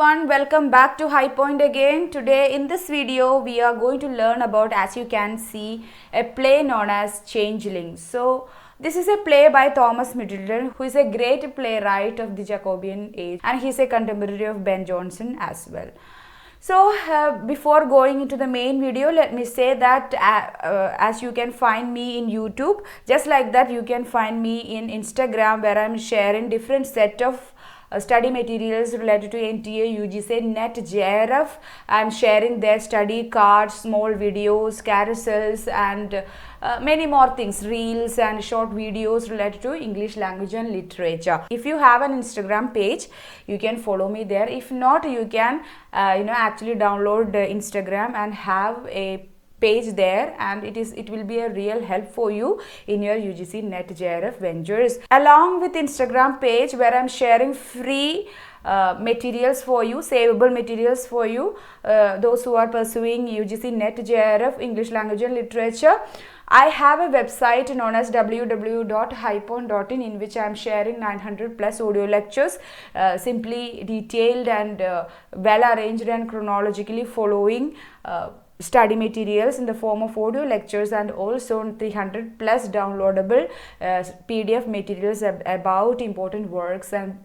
everyone, welcome back to High Point again. Today in this video we are going to learn about, as you can see, a play known as Changeling. So this is a play by Thomas Middleton, who is a great playwright of the Jacobian age, and he is a contemporary of Ben Jonson as well. So before going into the main video, let me say that as you can find me in YouTube, just like that you can find me in Instagram, where I am sharing different set of study materials related to NTA, UGC, NET, JRF. I am sharing their study cards, small videos, carousels, and many more things, reels and short videos related to English language and literature. If you have an Instagram page, you can follow me there. If not, you can actually download Instagram and have a page there, and it will be a real help for you in your UGC NET JRF ventures, along with Instagram page where I'm sharing free materials for you, savable materials for you, those who are pursuing UGC NET JRF English language and literature. I have a website known as www.highpoint.in, in which I am sharing 900 plus audio lectures, simply detailed and well arranged and chronologically following study materials in the form of audio lectures, and also 300 plus downloadable PDF materials about important works and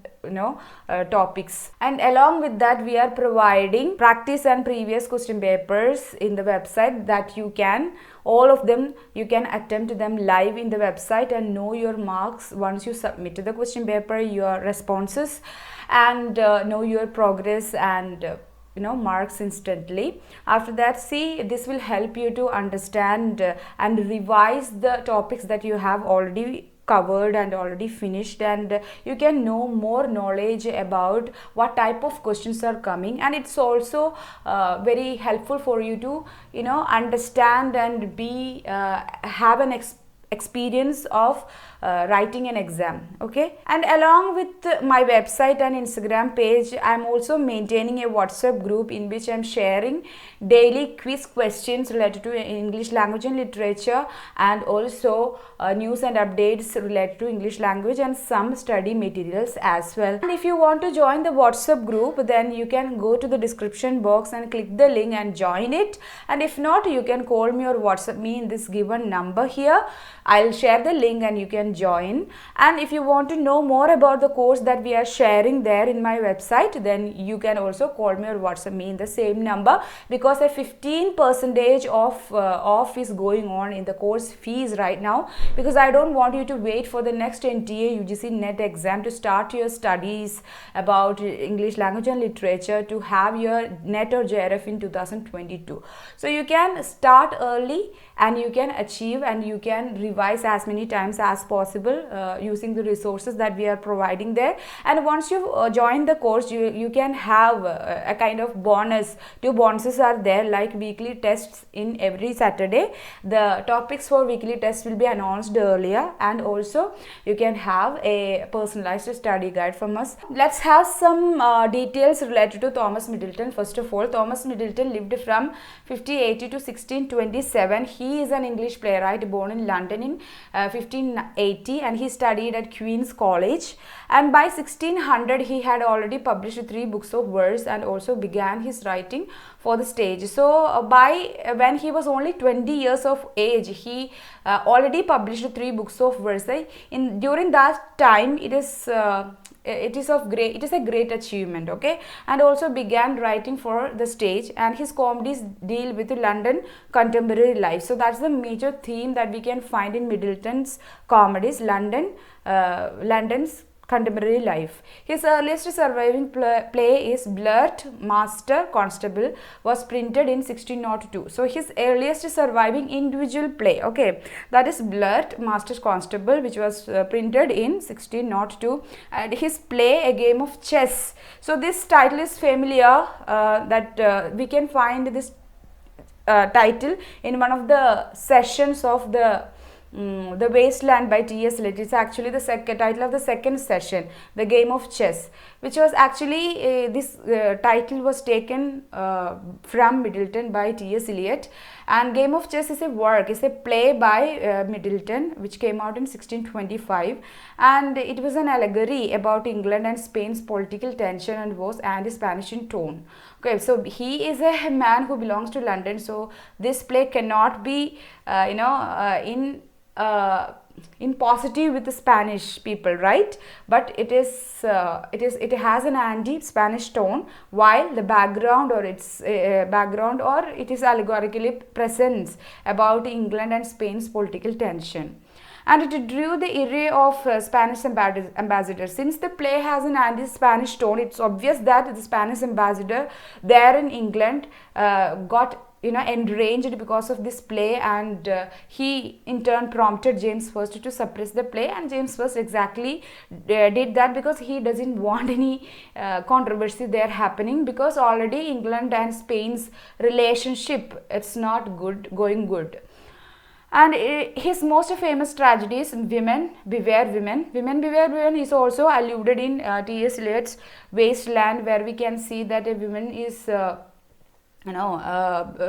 topics. And along with that, we are providing practice and previous question papers in the website that you can, all of them, you can attempt them live in the website and know your marks once you submit the question paper, your responses, and know your progress and marks instantly. After that, see, this will help you to understand and revise the topics that you have already covered and already finished, and you can know more knowledge about what type of questions are coming. And it's also very helpful for you to understand and be have an experience of writing an exam. Okay, and along with my website and Instagram page, I'm also maintaining a WhatsApp group in which I'm sharing daily quiz questions related to English language and literature, and also news and updates related to English language and some study materials as well. And if you want to join the WhatsApp group, then you can go to the description box and click the link and join it. And if not, you can call me or WhatsApp me in this given number here. I'll share the link and you can join. And if you want to know more about the course that we are sharing there in my website, then you can also call me or WhatsApp me in the same number, because a 15% off is going on in the course fees right now, because I don't want you to wait for the next NTA UGC NET exam to start your studies about English language and literature to have your NET or JRF in 2022. So you can start early and you can achieve, and you can revise as many times as possible using the resources that we are providing there. And once you join the course, you can have a kind of bonus. Two bonuses are there, like weekly tests in every Saturday. The topics for weekly tests will be announced earlier, and also you can have a personalized study guide from us. Let's have some details related to Thomas Middleton. First of all, Thomas Middleton lived from 1580 to 1627. He is an English playwright born in London in 1580, and he studied at Queen's College. And by 1600, he had already published 3 books of verse and also began his writing for the stage. So when he was only 20 years of age, he already published 3 books of verse. During that time, it is a great achievement. Okay, and also began writing for the stage, and his comedies deal with London contemporary life. So that's the major theme that we can find in Middleton's comedies, London's contemporary life. His earliest surviving play is Blurt, Master Constable, was printed in 1602. So his earliest surviving individual play, okay, that is Blurt, Master Constable, which was printed in 1602. And his play, A Game of Chess. So this title is familiar, that we can find this title in one of the sessions of the Wasteland by T.S. Eliot. It's actually the title of the second session, The Game of Chess, which was actually this title was taken from Middleton by T.S. Eliot. And Game of Chess is a play by Middleton, which came out in 1625, and it was an allegory about England and Spain's political tension and was anti-Spanish in tone. Okay, so he is a man who belongs to London, so this play cannot be in positive with the Spanish people, right? But it has an anti-Spanish tone, while the background or it is allegorically presents about England and Spain's political tension. And it drew the array of Spanish ambassadors. Since the play has an anti-Spanish tone, it's obvious that the Spanish ambassador there in England got enraged because of this play, and he in turn prompted James I to suppress the play, and James I exactly did that because he doesn't want any controversy there happening, because already England and Spain's relationship, it's not going good. And his most famous tragedies, Women Beware Women. Women Beware Women is also alluded in T.S. Eliot's Wasteland, where we can see that a woman is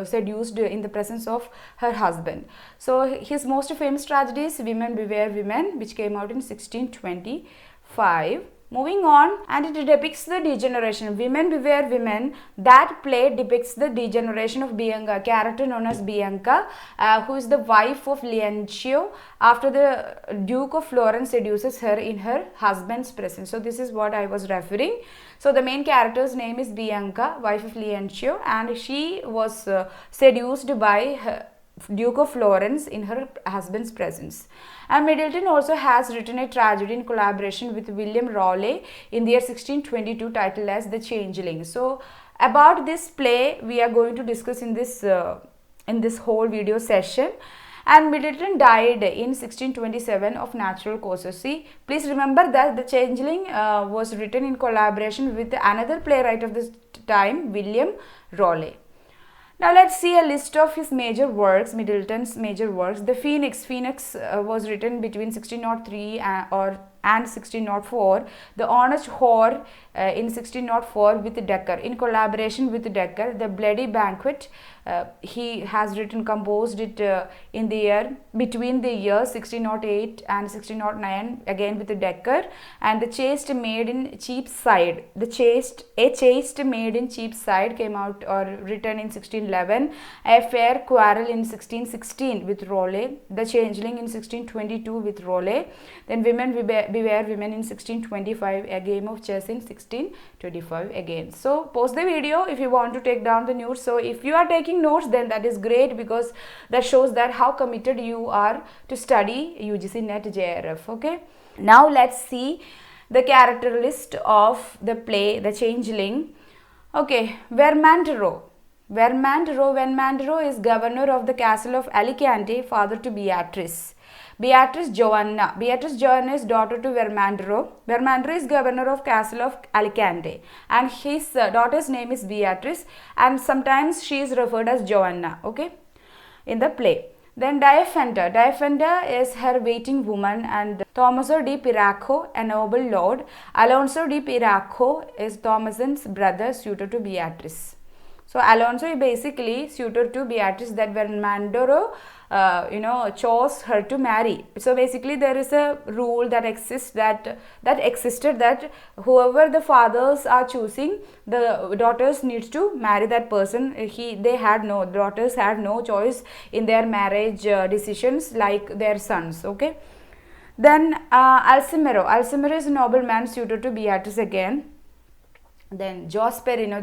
seduced in the presence of her husband. So his most famous tragedy is Women Beware Women, which came out in 1625. Moving on, and it depicts the degeneration. Women Beware Women, that play depicts the degeneration of Bianca, a character known as Bianca, who is the wife of Leoncio, after the Duke of Florence seduces her in her husband's presence. So this is what I was referring. So the main character's name is Bianca, wife of Leoncio, and she was seduced by her Duke of Florence in her husband's presence. And Middleton also has written a tragedy in collaboration with William Raleigh in the year 1622 titled as The Changeling. So about this play we are going to discuss in this whole video session. And Middleton died in 1627 of natural causes. See, please remember that The Changeling was written in collaboration with another playwright of this time, William Raleigh. Now let's see a list of his major works, Middleton's major works. The Phoenix was written between 1603 and 1604. The Honest Whore in 1604 with Dekker, in collaboration with Dekker. The Bloody Banquet, he has composed it in the year between the years 1608 and 1609, again with Dekker. And The Chaste Maid in Cheapside, A Chaste Maid in Cheapside came out or written in 1611. A Fair Quarrel in 1616 with Raleigh. The Changeling in 1622 with Raleigh. Then Women Beware Women in 1625. A Game of Chess in 1625 again. So pause the video if you want to take down the notes. So if you are taking notes, then that is great, because that shows that how committed you are to study UGC NET JRF. Okay, now let's see the character list of the play The Changeling. Okay, Vermandero is governor of the castle of Alicante, father to Beatrice. Beatrice Joanna is daughter to Vermandero. Vermandero is governor of castle of Alicante, and his daughter's name is Beatrice, and sometimes she is referred as Joanna, okay, in the play. Then Diafenta is her waiting woman, and Tommaso di Piracco, a noble lord. Alonso di Piracco is Thomason's brother, suitor to Beatrice. So Alonso is basically suitor to Beatrice that Vermandero chose her to marry. So basically there is a rule that existed that whoever the fathers are choosing, the daughters needs to marry that person. Daughters had no choice in their marriage decisions like their sons. Okay. Then Alcimero is a nobleman suitor to Beatrice again. Then Jasperino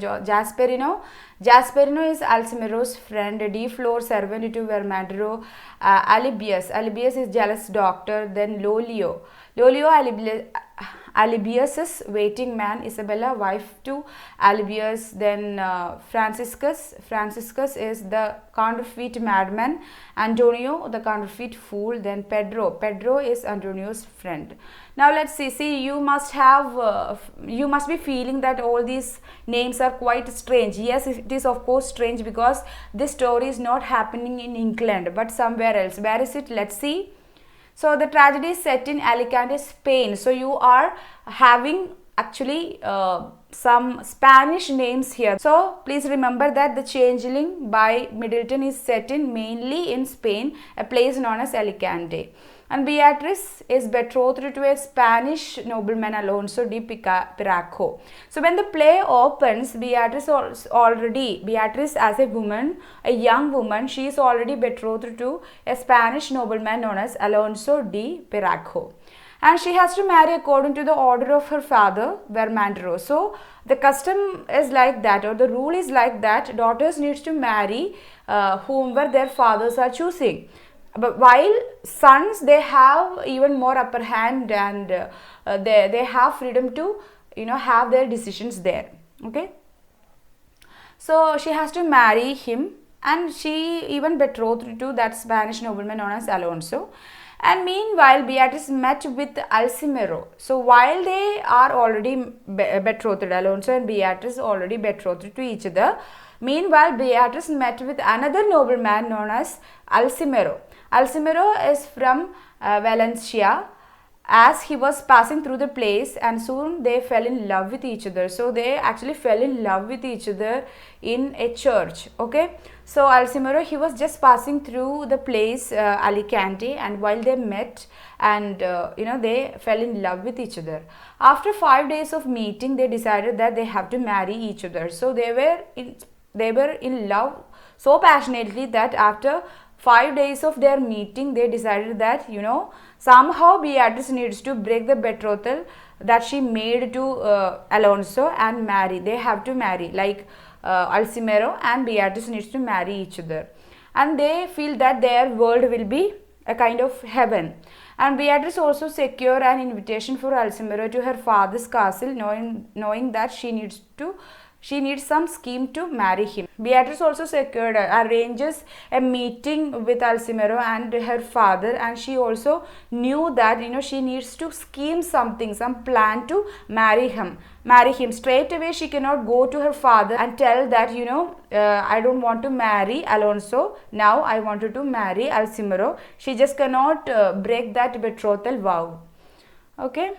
is Alcimero's friend, de Flor servant to Vermandero. Alibius is jealous doctor. Then Lolio Alibius's waiting man. Isabella, wife to Alibius. Then Franciscus is the counterfeit madman. Antonio, the counterfeit fool. Then Pedro is Antonio's friend. Now let's see you must be feeling that all these names are quite strange. Yes, it is of course strange, because this story is not happening in England but somewhere else. Where is it? Let's see. So the tragedy is set in Alicante, Spain. So you are having actually some Spanish names here. So please remember that the Changeling by Middleton is set in mainly in Spain, a place known as Alicante. And Beatrice is betrothed to a Spanish nobleman, Alonso de Piraco. So when the play opens, Beatrice as a woman, a young woman, she is already betrothed to a Spanish nobleman known as Alonso de Piraco. And she has to marry according to the order of her father, Vermandero. So the custom is like that, or the rule is like that, daughters needs to marry whomever their fathers are choosing. But while sons, they have even more upper hand, and they have freedom to have their decisions there. Okay, so she has to marry him, and she even betrothed to that Spanish nobleman known as Alonso. And meanwhile, Beatrice met with Alcimero. So while they are already betrothed, Alonso and Beatrice already betrothed to each other, meanwhile Beatrice met with another nobleman known as Alcimero. Alcimero is from Valencia, as he was passing through the place, and soon they fell in love with each other. So they actually fell in love with each other in a church. Okay, so Alcimero, he was just passing through the place Alicante, and while they met, and they fell in love with each other. After 5 days of meeting, they decided that they have to marry each other. So they were in love so passionately that after 5 days of their meeting, they decided that somehow Beatrice needs to break the betrothal that she made to Alonso and marry. They have to marry, like Alcimero and Beatrice needs to marry each other, and they feel that their world will be a kind of heaven. And Beatrice also secured an invitation for Alcimero to her father's castle, knowing that she needs some scheme to marry him. Beatrice also arranges a meeting with Alcimero and her father, and she also knew that she needs to scheme something, some plan to marry him. Straight away she cannot go to her father and tell that I don't want to marry Alonso, now I wanted to marry Alcimero. She just cannot break that betrothal vow. Okay,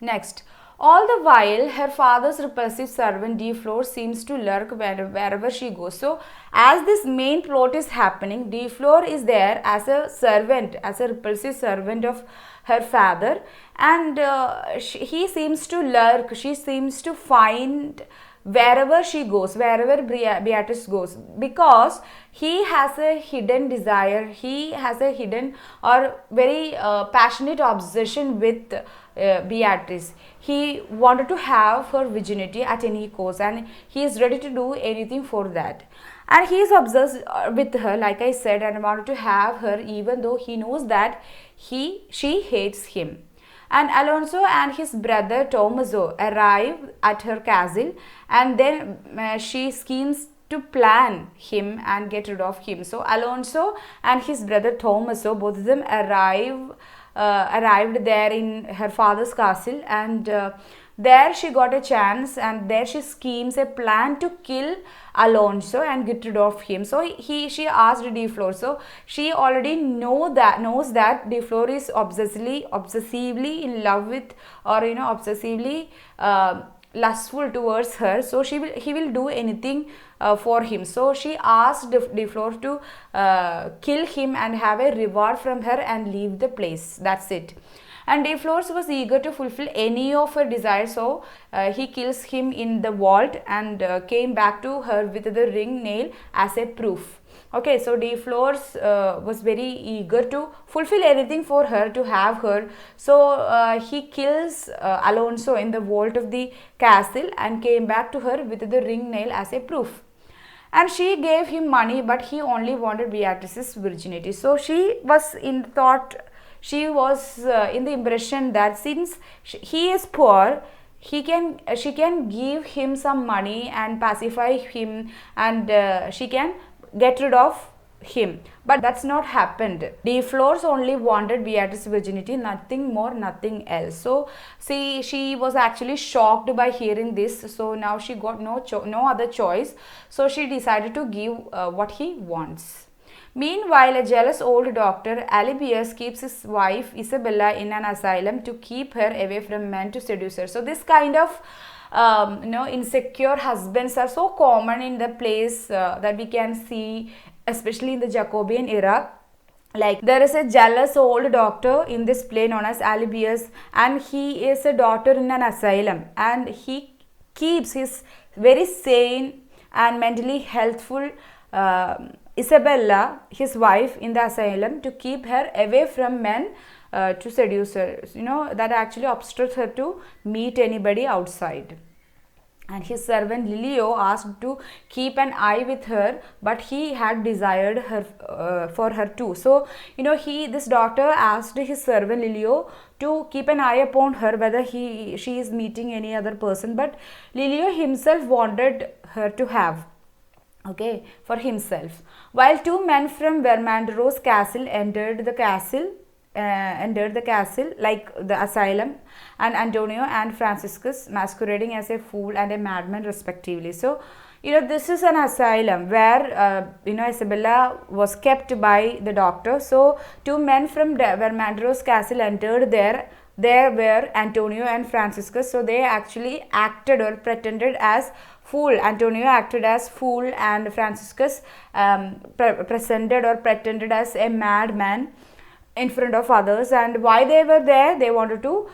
next. All the while, her father's repulsive servant De Flor seems to lurk wherever she goes. So, as this main plot is happening, De Flor is there as a servant, as a repulsive servant of her father, and he seems to lurk. She seems to find wherever she goes, wherever Beatrice goes, because he has a hidden desire, he has a hidden or very passionate obsession with Beatrice. He wanted to have her virginity at any cost, and he is ready to do anything for that. And he is obsessed with her, like I said, and wanted to have her even though he knows that she hates him. And Alonso and his brother Tommaso arrive at her castle, and then she schemes to plan him and get rid of him. So Alonso and his brother Tommaso, both of them arrived there in her father's castle, and there she got a chance, and there she schemes a plan to kill Alonso and get rid of him. So she asked De Flor. So she already knows that De Flor is obsessively in love with, or obsessively lustful towards her. So he will do anything for him. So she asked De Flor to kill him and have a reward from her and leave the place. That's it. And De Flor was eager to fulfill any of her desires, so he kills him in the vault and came back to her with the ring nail as a proof. Okay, so De Flor was very eager to fulfill anything for her, to have her. So he kills Alonso in the vault of the castle and came back to her with the ring nail as a proof. And she gave him money, but he only wanted Beatrice's virginity. So she was in the impression that since he is poor, she can give him some money and pacify him, and she can get rid of him. But that's not happened. De Flor only wanted Beatrice's virginity, nothing more, nothing else. So see, she was actually shocked by hearing this. So now she got no other choice. So she decided to give what he wants. Meanwhile, a jealous old doctor, Alypius, keeps his wife Isabella in an asylum to keep her away from men to seduce her. So this kind of insecure husbands are so common in the place that we can see, especially in the Jacobian era. Like there is a jealous old doctor in this play known as Alypius, and he is a doctor in an asylum, and he keeps his very sane and mentally healthful Isabella, his wife, in the asylum to keep her away from men to seduce her. That actually obstructs her to meet anybody outside. And his servant Lilio asked to keep an eye with her, but he had desired her for her too. So this doctor asked his servant Lilio to keep an eye upon her, whether she is meeting any other person, but Lilio himself wanted her to have, for himself. While two men from Vermandois castle entered the castle, like the asylum, and Antonio and Franciscus masquerading as a fool and a madman respectively. So this is an asylum where Isabella was kept by the doctor. So two men from Vermandois castle entered there. There were Antonio and Franciscus. So they actually acted or pretended as fool. Antonio acted as fool, and Franciscus presented or pretended as a madman in front of others. And why they were there? They wanted to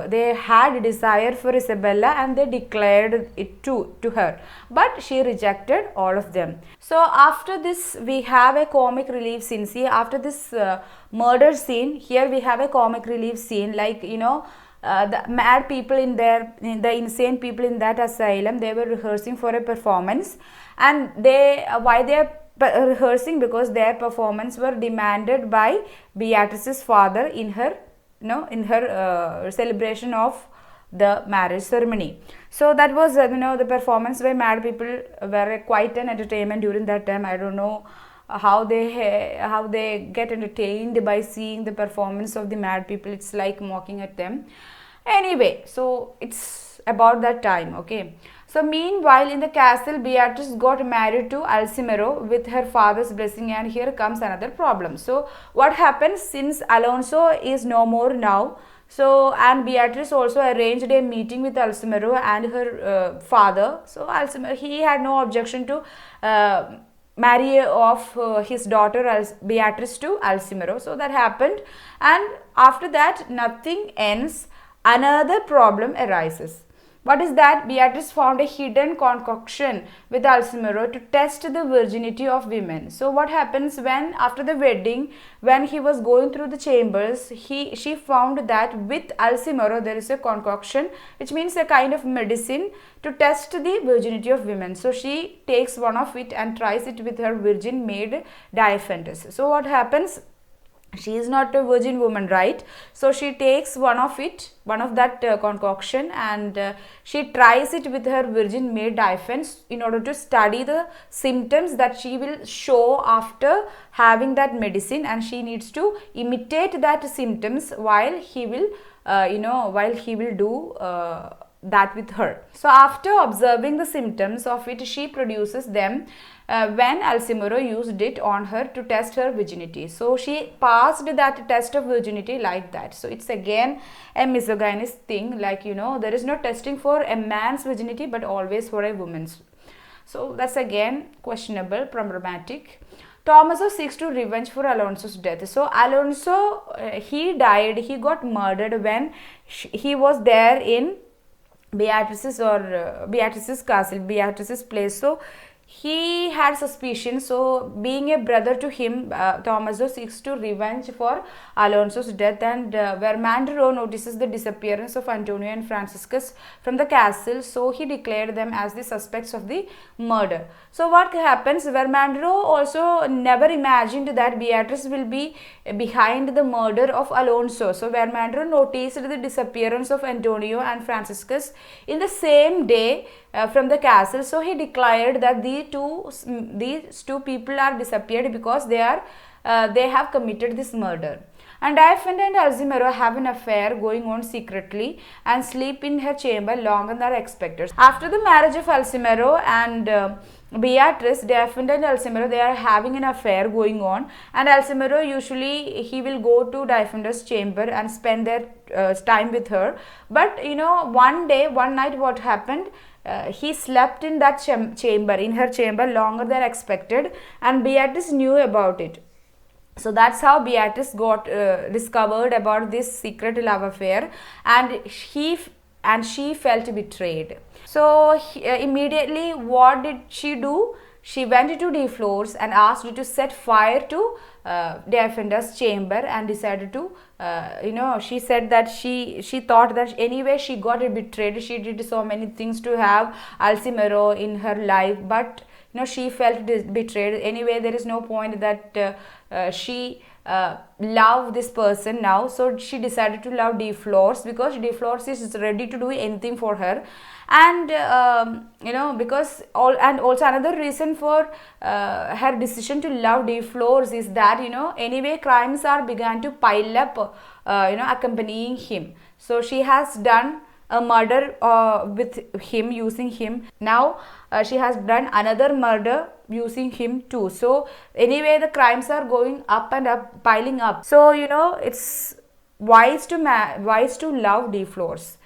they had desire for Isabella, and they declared it to her, but she rejected all of them. So after this we have a comic relief scene. See, after this murder scene, here we have a comic relief scene, like the mad people the insane people in that asylum, they were rehearsing for a performance, and why they are rehearsing? Because their performance were demanded by Beatrice's father in her celebration of the marriage ceremony. So that was the performance by mad people were quite an entertainment during that time. I don't know how they get entertained by seeing the performance of the mad people. It's like mocking at them. Anyway, so it's about that time. So meanwhile, in the castle, Beatrice got married to Alcimero with her father's blessing, and here comes another problem. So what happens, since Alonso is no more now, so and Beatrice also arranged a meeting with Alcimero and her father. So Alcimero, he had no objection to marry off his daughter Beatrice to Alcimero. So that happened, and after that nothing ends. Another problem arises. What is that? Beatrice found a hidden concoction with Alcimero to test the virginity of women. So what happens when after the wedding, when he was going through the chambers, she found that with Alcimero there is a concoction, which means a kind of medicine to test the virginity of women. So she takes one of it and tries it with her virgin maid Diaphantus. So what happens? She is not a virgin woman, right? So she takes one of that concoction, and she tries it with her virgin maid Diaphantus in order to study the symptoms that she will show after having that medicine, and she needs to imitate that symptoms while he will do that with her. So after observing the symptoms of it, she produces them when Alcimero used it on her to test her virginity. So she passed that test of virginity like that. So it's again a misogynist thing, like there is no testing for a man's virginity but always for a woman's. So that's again questionable, problematic. Tommaso seeks to revenge for Alonso's death. So Alonso, he died, he got murdered when he was there in Beatrice's castle, Beatrice's place. So he had suspicion. So being a brother to him, Tommaso seeks to revenge for Alonso's death, and Vermandois notices the disappearance of Antonio and Franciscus from the castle. So he declared them as the suspects of the murder. So what happens? Vermandois also never imagined that Beatrice will be behind the murder of Alonso. So Vermandois noticed the disappearance of Antonio and Franciscus in the same day from the castle. So he declared that these two people are disappeared because they have committed this murder. And Diaphantus and Alcimero have an affair going on secretly and sleep in her chamber longer than expected. After the marriage of Alcimero and Beatrice, Diaphantus and Alcimero, they are having an affair going on, and Alcimero usually he will go to Diaphantus' chamber and spend their time with her. But one night, what happened? He slept in that chamber, in her chamber, longer than expected, and Beatrice knew about it. So that's how Beatrice got discovered about this secret love affair, and she felt betrayed. So immediately, what did she do? She went to De Flores and asked to set fire to Diaphantus' chamber, and decided to, she said that she thought that anyway she got betrayed. She did so many things to have Alcimero in her life, but she felt betrayed. Anyway, there is no point that she love this person now. So she decided to love De Flores, because De Flores is ready to do anything for her. And because also another reason for her decision to love De Flores is that anyway crimes are began to pile up accompanying him. So she has done a murder with him, using him. Now she has done another murder using him too. So anyway, the crimes are going up and up, piling up. So it's wise to love De Flores.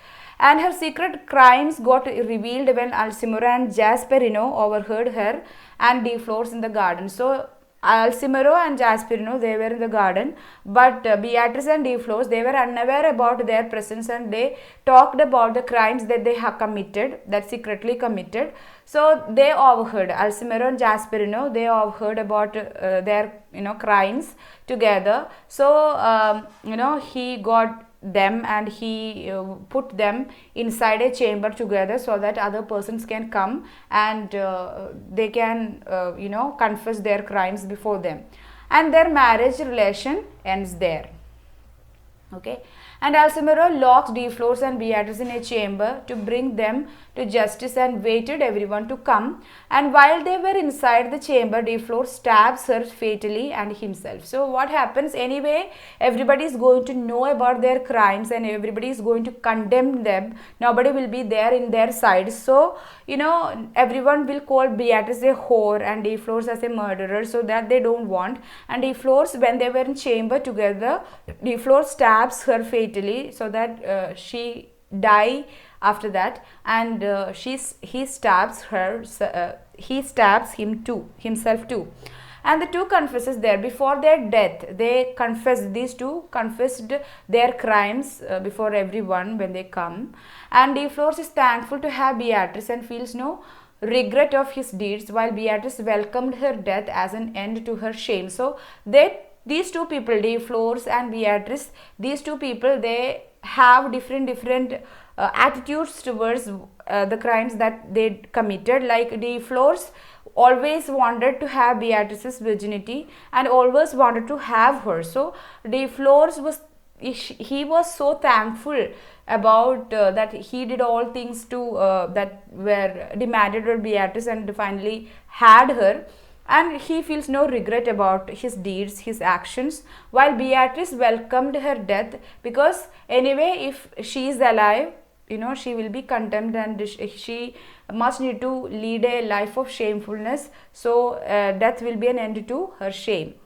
And her secret crimes got revealed when Alcimero and Jasperino overheard her and De Flores in the garden. So Alcimero and Jasperino, they were in the garden, but Beatrice and De Flores, they were unaware about their presence, and they talked about the crimes that they have committed, that secretly committed. So they overheard, Alcimero and Jasperino, they overheard about their crimes together. So he got them and he put them inside a chamber together, so that other persons can come and they can confess their crimes before them, and their marriage relation ends there. Okay. And Alcimero locked De Flores and Beatrice in a chamber to bring them to justice and waited everyone to come. And while they were inside the chamber, De Flores stabs her fatally and himself. So what happens? Anyway, everybody is going to know about their crimes and everybody is going to condemn them. Nobody will be there in their side. So, everyone will call Beatrice a whore and De Flores as a murderer, so that they don't want. And De Flores, when they were in chamber together, De Flores stabs her fatally, so that she die after that, and he stabs himself too. And the two confesses there before their death. These two confessed their crimes before everyone when they come. And De Flores is thankful to have Beatrice and feels no regret of his deeds, while Beatrice welcomed her death as an end to her shame. So these two people, De Flores and Beatrice, these two people, they have different attitudes towards the crimes that they committed. Like De Flores always wanted to have Beatrice's virginity and always wanted to have her. So De Flores was so thankful about that he did all things to that were demanded by Beatrice and finally had her. And he feels no regret about his deeds, his actions, while Beatrice welcomed her death, because anyway, if she is alive, she will be condemned and she must need to lead a life of shamefulness. So death will be an end to her shame.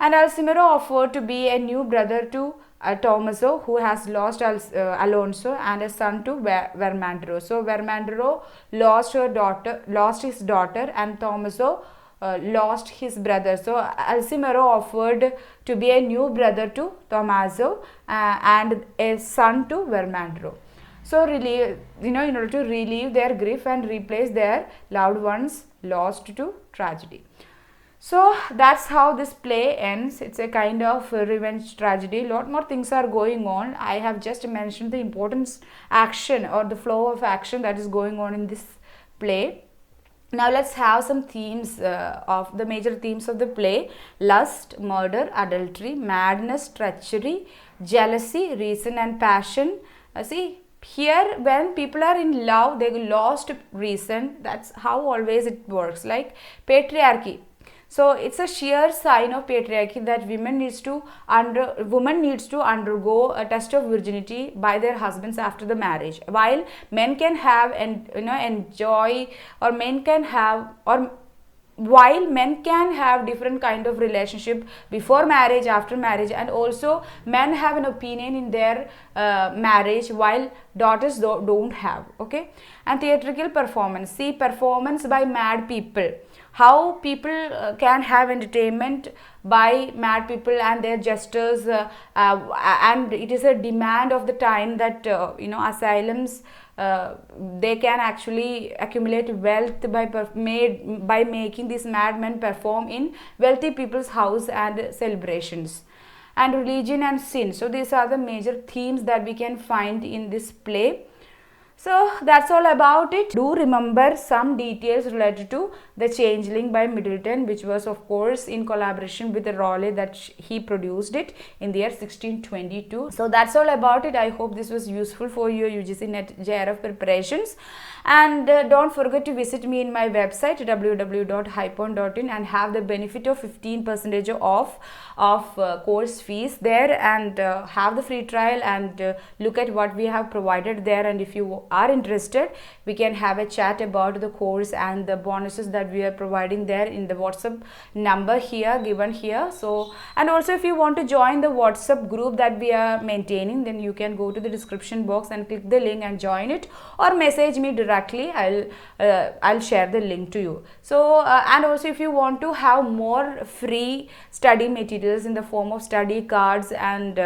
And Alcimero offered to be a new brother to Tommaso, who has lost Alonso, and a son to Vermandro. So Vermandro lost his daughter, and Tommaso lost his brother. So Alcimero offered to be a new brother to Tommaso and a son to Vermandro. So in order to relieve their grief and replace their loved ones lost to tragedy. So that's how this play ends. It's a kind of revenge tragedy. Lot more things are going on. I have just mentioned the important action or the flow of action that is going on in this play. Now let's have some themes of the major themes of the play: lust, murder, adultery, madness, treachery, jealousy, reason and passion. See, here when people are in love, they lost reason. That's how always it works, like patriarchy. So it's a sheer sign of patriarchy that women needs to undergo a test of virginity by their husbands after the marriage, while men can have and enjoy, or men can have, or while men can have different kind of relationship before marriage, after marriage, and also men have an opinion in their marriage, while daughters don't have. Okay. And theatrical performance, see performance by mad people, how people can have entertainment by mad people and their gestures, and it is a demand of the time that asylums, they can actually accumulate wealth by making these madmen perform in wealthy people's house and celebrations. And religion and sin, so these are the major themes that we can find in this play. So that's all about it. Do remember some details related to The Changeling by Middleton, which was of course in collaboration with the Raleigh, that he produced it in the year 1622. So that's all about it. I hope this was useful for your UGC NET JRF preparations. And don't forget to visit me in my website www.hypon.in and have the benefit of 15% off of course fees there, and have the free trial and look at what we have provided there. And if you are interested, we can have a chat about the course and the bonuses that we are providing there in the WhatsApp number here given here. So, and also if you want to join the WhatsApp group that we are maintaining, then you can go to the description box and click the link and join it, or message me directly. I'll share the link to you. So and also if you want to have more free study materials in the form of study cards and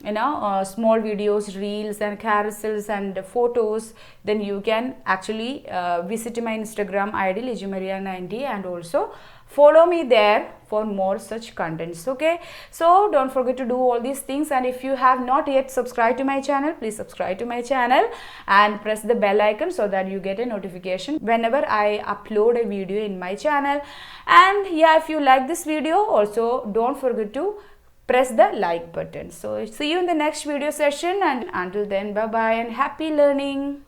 small videos, reels and carousels and photos, then you can actually visit my Instagram ID lijumaria90 and also follow me there for more such contents. Okay, so don't forget to do all these things, and if you have not yet subscribed to my channel, please subscribe to my channel and press the bell icon so that you get a notification whenever I upload a video in my channel. And yeah, if you like this video, also don't forget to press the like button. So see you in the next video session, and until then, bye bye and happy learning.